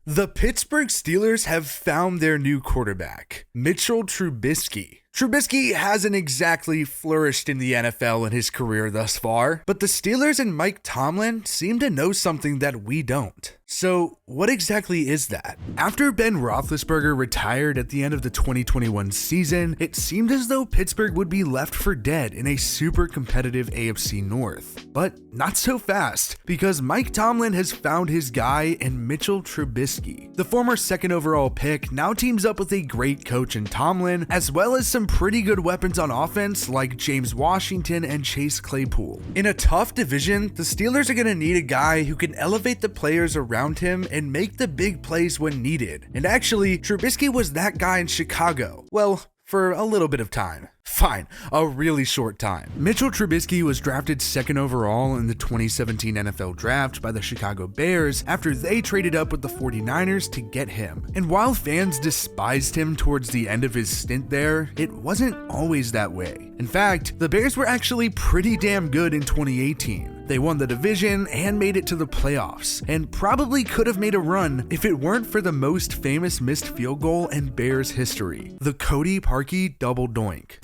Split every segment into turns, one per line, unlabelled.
The Pittsburgh Steelers have found their new quarterback, Mitch Trubisky. Trubisky hasn't exactly flourished in the NFL in his career thus far, but the Steelers and Mike Tomlin seem to know something that we don't. So, what exactly is that? After Ben Roethlisberger retired at the end of the 2021 season, it seemed as though Pittsburgh would be left for dead in a super competitive AFC North. But not so fast, because Mike Tomlin has found his guy in Mitch Trubisky. The former second overall pick now teams up with a great coach in Tomlin, as well as some pretty good weapons on offense like James Washington and Chase Claypool. In a tough division, the Steelers are going to need a guy who can elevate the players around him and make the big plays when needed. And actually, Trubisky was that guy in Chicago. Well, for a little bit of time. Fine, a really short time. Mitch Trubisky was drafted second overall in the 2017 NFL Draft by the Chicago Bears after they traded up with the 49ers to get him. And while fans despised him towards the end of his stint there, it wasn't always that way. In fact, the Bears were actually pretty damn good in 2018. They won the division and made it to the playoffs, and probably could have made a run if it weren't for the most famous missed field goal in Bears history, the Cody Parkey double doink.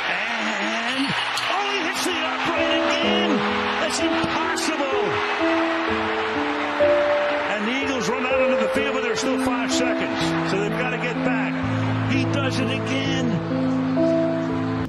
And he hits the upright again. That's impossible. And the Eagles run out into the field, but there's still 5 seconds, so they've got to get back. He does it again.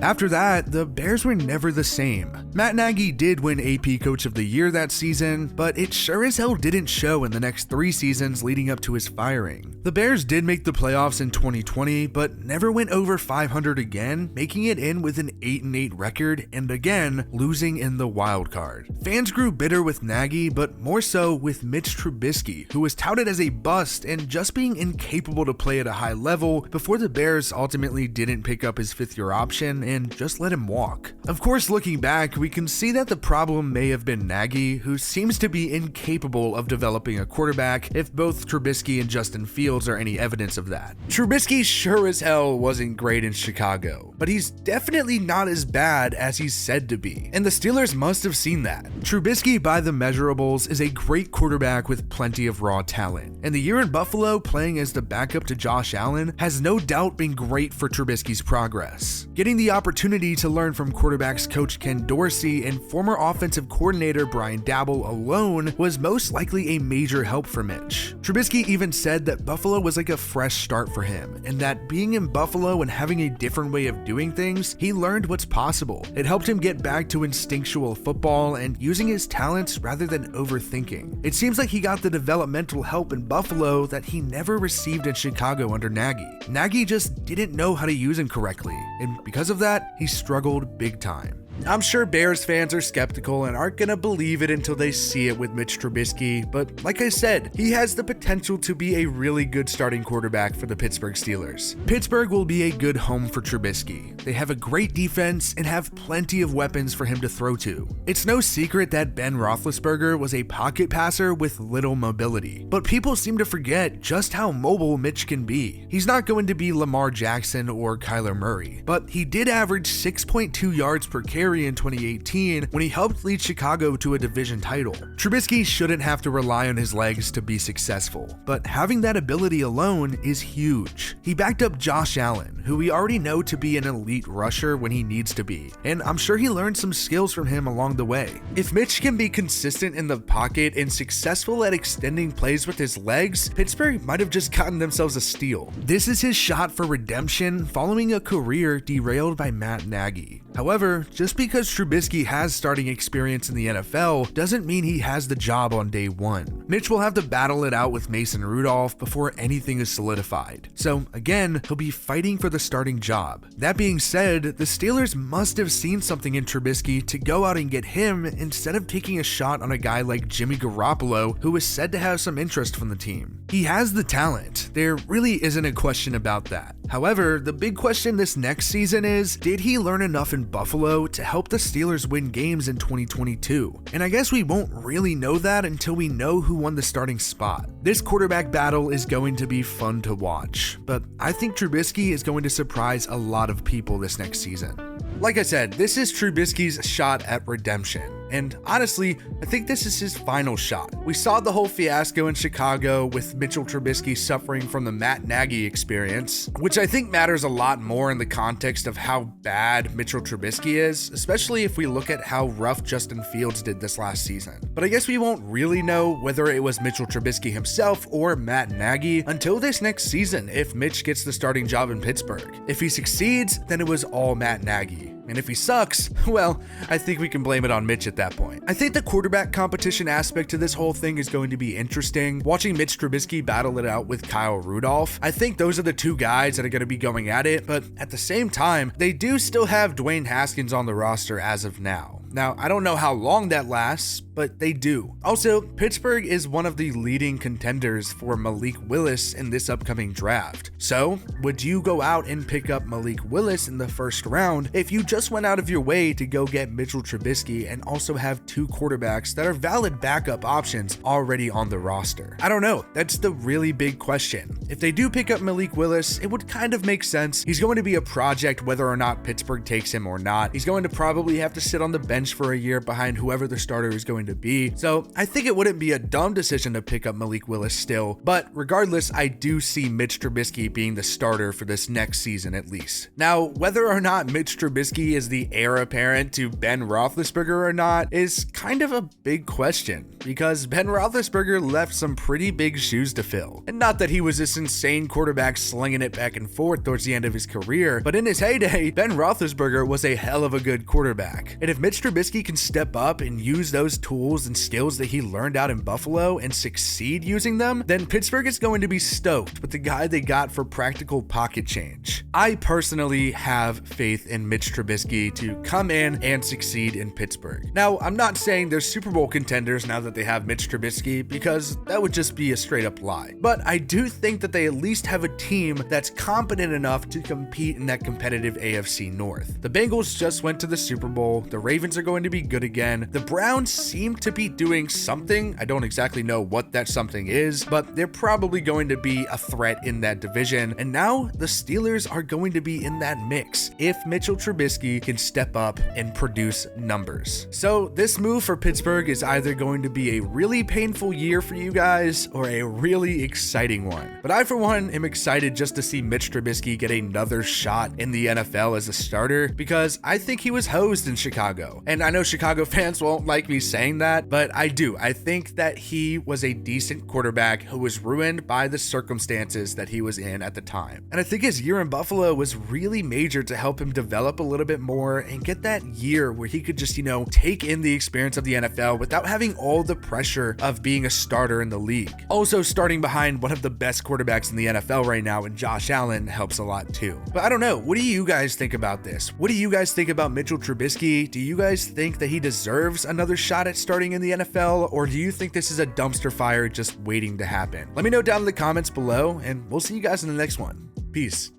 After that, the Bears were never the same. Matt Nagy did win AP Coach of the Year that season, but it sure as hell didn't show in the next 3 seasons leading up to his firing. The Bears did make the playoffs in 2020, but never went over 500 again, making it in with an 8-8 record and again losing in the wild card. Fans grew bitter with Nagy, but more so with Mitch Trubisky, who was touted as a bust and just being incapable to play at a high level before the Bears ultimately didn't pick up his 5th-year option and just let him walk. Of course, looking back, we can see that the problem may have been Nagy, who seems to be incapable of developing a quarterback if both Trubisky and Justin Fields are any evidence of that. Trubisky sure as hell wasn't great in Chicago, but he's definitely not as bad as he's said to be, and the Steelers must have seen that. Trubisky, by the measurables, is a great quarterback with plenty of raw talent, and the year in Buffalo playing as the backup to Josh Allen has no doubt been great for Trubisky's progress. Getting the opportunity to learn from quarterbacks coach Ken Dorsey and former offensive coordinator Brian Daboll alone was most likely a major help for Mitch. Trubisky even said that Buffalo was like a fresh start for him, and that being in Buffalo and having a different way of doing things, he learned what's possible. It helped him get back to instinctual football and using his talents rather than overthinking. It seems like he got the developmental help in Buffalo that he never received in Chicago under Nagy. Nagy just didn't know how to use him correctly, and because of that, he struggled big time. I'm sure Bears fans are skeptical and aren't gonna believe it until they see it with Mitch Trubisky, but like I said, he has the potential to be a really good starting quarterback for the Pittsburgh Steelers. Pittsburgh will be a good home for Trubisky. They have a great defense and have plenty of weapons for him to throw to. It's no secret that Ben Roethlisberger was a pocket passer with little mobility, but people seem to forget just how mobile Mitch can be. He's not going to be Lamar Jackson or Kyler Murray, but he did average 6.2 yards per carry in 2018 when he helped lead Chicago to a division title. Trubisky shouldn't have to rely on his legs to be successful, but having that ability alone is huge. He backed up Josh Allen, who we already know to be an elite rusher when he needs to be, and I'm sure he learned some skills from him along the way. If Mitch can be consistent in the pocket and successful at extending plays with his legs, Pittsburgh might have just gotten themselves a steal. This is his shot for redemption following a career derailed by Matt Nagy. However, just because Trubisky has starting experience in the NFL doesn't mean he has the job on day one. Mitch will have to battle it out with Mason Rudolph before anything is solidified. So again, he'll be fighting for the starting job. That being said, the Steelers must have seen something in Trubisky to go out and get him instead of taking a shot on a guy like Jimmy Garoppolo, who is said to have some interest from the team. He has the talent. There really isn't a question about that. However, the big question this next season is, did he learn enough in Buffalo to help the Steelers win games in 2022? And I guess we won't really know that until we know who won the starting spot. This quarterback battle is going to be fun to watch, but I think Trubisky is going to surprise a lot of people this next season. Like I said, this is Trubisky's shot at redemption. and honestly, I think this is his final shot. We saw the whole fiasco in Chicago with Mitchell Trubisky suffering from the Matt Nagy experience, which I think matters a lot more in the context of how bad Mitchell Trubisky is, especially if we look at how rough Justin Fields did this last season. But I guess we won't really know whether it was Mitchell Trubisky himself or Matt Nagy until this next season if Mitch gets the starting job in Pittsburgh. If he succeeds, then it was all Matt Nagy. And if he sucks, well, I think we can blame it on Mitch at that point. I think the quarterback competition aspect to this whole thing is going to be interesting. Watching Mitch Trubisky battle it out with Kyle Rudolph, I think those are the two guys that are going to be going at it, but at the same time, they do still have Dwayne Haskins on the roster as of now. Now, I don't know how long that lasts, but they do. Also, Pittsburgh is one of the leading contenders for Malik Willis in this upcoming draft. So, would you go out and pick up Malik Willis in the first round if you just went out of your way to go get Mitchell Trubisky and also have two quarterbacks that are valid backup options already on the roster? I don't know. That's the really big question. If they do pick up Malik Willis, it would kind of make sense. He's going to be a project whether or not Pittsburgh takes him or not. He's going to probably have to sit on the bench for a year behind whoever the starter is going to be. So I think it wouldn't be a dumb decision to pick up Malik Willis still, but regardless, I do see Mitch Trubisky being the starter for this next season at least. Now, whether or not Mitch Trubisky is the heir apparent to Ben Roethlisberger or not is kind of a big question, because Ben Roethlisberger left some pretty big shoes to fill. And not that he was this insane quarterback slinging it back and forth towards the end of his career, but in his heyday, Ben Roethlisberger was a hell of a good quarterback. And if Mitch Trubisky can step up and use those tools and skills that he learned out in Buffalo and succeed using them, then Pittsburgh is going to be stoked with the guy they got for practical pocket change. I personally have faith in Mitch Trubisky to come in and succeed in Pittsburgh. Now, I'm not saying they're Super Bowl contenders now that they have Mitch Trubisky, because that would just be a straight up lie. But I do think that they at least have a team that's competent enough to compete in that competitive AFC North. The Bengals just went to the Super Bowl. The Ravens are going to be good again. The Browns seem to be doing something. I don't exactly know what that something is, but they're probably going to be a threat in that division. And now the Steelers are going to be in that mix if Mitchell Trubisky can step up and produce numbers. So this move for Pittsburgh is either going to be a really painful year for you guys or a really exciting one. But I, for one, am excited just to see Mitch Trubisky get another shot in the NFL as a starter, because I think he was hosed in Chicago. And I know Chicago fans won't like me saying that, but I do. I think that he was a decent quarterback who was ruined by the circumstances that he was in at the time. And I think his year in Buffalo was really major to help him develop a little bit more and get that year where he could just, take in the experience of the NFL without having all the pressure of being a starter in the league. Also, starting behind one of the best quarterbacks in the NFL right now in Josh Allen helps a lot too. But I don't know. What do you guys think about this? What do you guys think about Mitchell Trubisky? Do you guys think that he deserves another shot at starting in the NFL, or do you think this is a dumpster fire just waiting to happen? Let me know down in the comments below, and we'll see you guys in the next one. Peace.